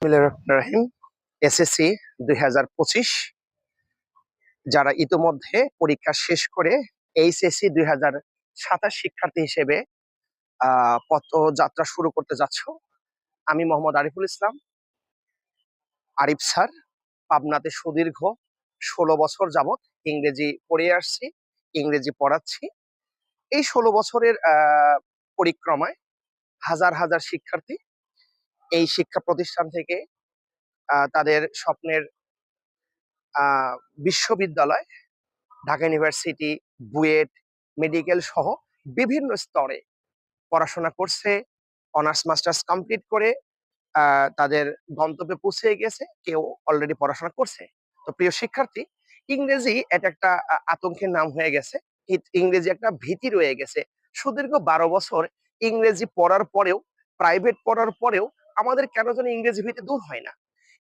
রহিম SSC 2025 যারা ইতোমধ্যে পরীক্ষা শেষ করে এইচএসসি 2027 শিক্ষার্থী হিসেবে পথযাত্রা শুরু করতে যাচ্ছ, আমি মোহাম্মদ আরিফুল ইসলাম আরিফ স্যার পাবনাতে সুদীর্ঘ 16 বছর যাবত ইংরেজি পড়িয়ে আসছি, ইংরেজি পড়াচ্ছি। এই 16 বছরের পরিক্রমায় হাজার হাজার শিক্ষার্থী এই শিক্ষা প্রতিষ্ঠান থেকে তাদের স্বপ্নের বিশ্ববিদ্যালয়, ঢাকা ইউনিভার্সিটি, বুয়েট, মেডিকেল সহ বিভিন্ন স্তরে পড়াশোনা করছে, অনার্স মাস্টার্স কমপ্লিট করে তাদের গন্তব্যে পৌঁছে গেছে, কেউ অলরেডি পড়াশোনা করছে। তো প্রিয় শিক্ষার্থী, ইংরেজি এটা একটা আতঙ্কের নাম হয়ে গেছে, ইংরেজি একটা ভীতি রয়ে গেছে। সুদীর্ঘ 12 বছর ইংরেজি পড়ার পরেও, প্রাইভেট পড়ার পরেও আমাদের কেন যেন ইংরেজি ভীতি দূর হয় না।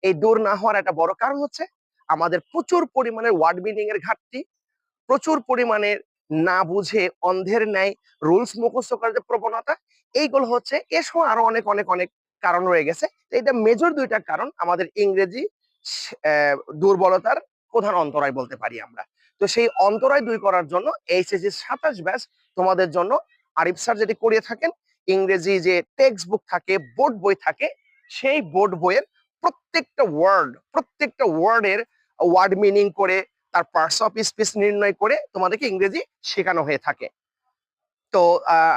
এই দূর না হওয়ার একটা বড় কারণ হচ্ছে আমাদের প্রচুর পরিমাণের ওয়ার্ড মিনিং এর ঘাটতি, প্রচুর পরিমাণের না বুঝে অন্ধের ন্যায় রুলস মুখস্থ করার যে প্রবণতা, এইগুলো হচ্ছে এসব আরো অনেক অনেক অনেক কারণ রয়ে গেছে। এটা মেজর দুইটা কারণ আমাদের ইংরেজি দুর্বলতার প্রধান অন্তরায় বলতে পারি আমরা। তো সেই অন্তরায় দূর করার জন্য এইচএসসি 27 ব্যাচ তোমাদের জন্য আরিফ স্যার যেটি করিয়ে থাকেন, ইংরেজি যে টেক্সট বুক থাকে, বোর্ড বই থাকে, সেই বোর্ড বইয়ের প্রত্যেকটা ওয়ার্ডের ওয়ার্ড মিনিং করে তার পার্টস অফ স্পিচ নির্ণয় করে তোমাদেরকে ইংরেজি শেখানো হয়ে থাকে। তো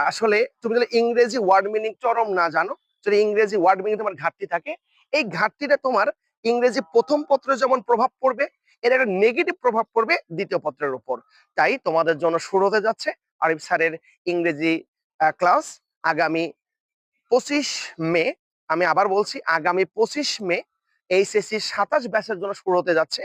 আসলে তুমি যদি ইংরেজি ওয়ার্ড মিনিং চরম না জানো, যদি ইংরেজি ওয়ার্ড মিনিং তোমার ঘাটতি থাকে, এই ঘাটতিটা তোমার ইংরেজি প্রথম পত্রে যেমন প্রভাব পড়বে, এর একটা নেগেটিভ প্রভাব পড়বে দ্বিতীয় পত্রের উপর। তাই তোমাদের জন্য শুরু হতে যাচ্ছে আরিফ স্যারের ইংরেজি ক্লাস আগামী 25 মে। আমি আবার বলছি, আগামী 25 মে এইচএসসি 27 ব্যাচের জন্য শুরু হতে যাচ্ছে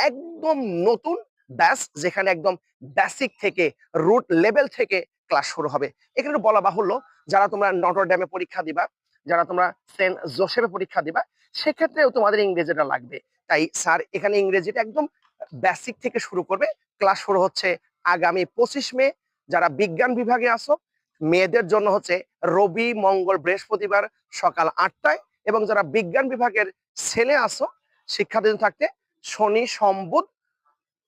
একদম নতুন ব্যাচ, যেখানে একদম বেসিক থেকে, রুট লেভেল থেকে ক্লাস শুরু হবে। এখানে বলা বাহুল্য, যারা তোমরা নটর ডেমে পরীক্ষা দিবা, যারা তোমরা সেন্ট জোসেফে পরীক্ষা দিবা, সেক্ষেত্রেও তোমাদের ইংরেজিটা লাগবে। তাই স্যার এখানে ইংরেজিটা একদম বেসিক থেকে শুরু করবে। ক্লাস শুরু হচ্ছে আগামী 25 মে। যারা বিজ্ঞান বিভাগে আসো, মেয়েদের জন্য হচ্ছে রবি, মঙ্গল, বৃহস্পতিবার সকাল 8টায়, এবং যারা বিজ্ঞান বিভাগের ছেলে আসো শিক্ষার্থী থাকতে শনি, সোম, বুধ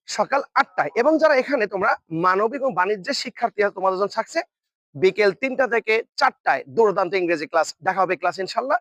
সকাল 8টায়। এবং যারা এখানে তোমরা মানবিক ও বাণিজ্যের শিক্ষার্থী তোমাদের জন্য থাকছে বিকেল 3টা থেকে 4টায় দুর্দান্ত ইংরেজি ক্লাস। দেখা হবে ক্লাস ইনশাল্লাহ।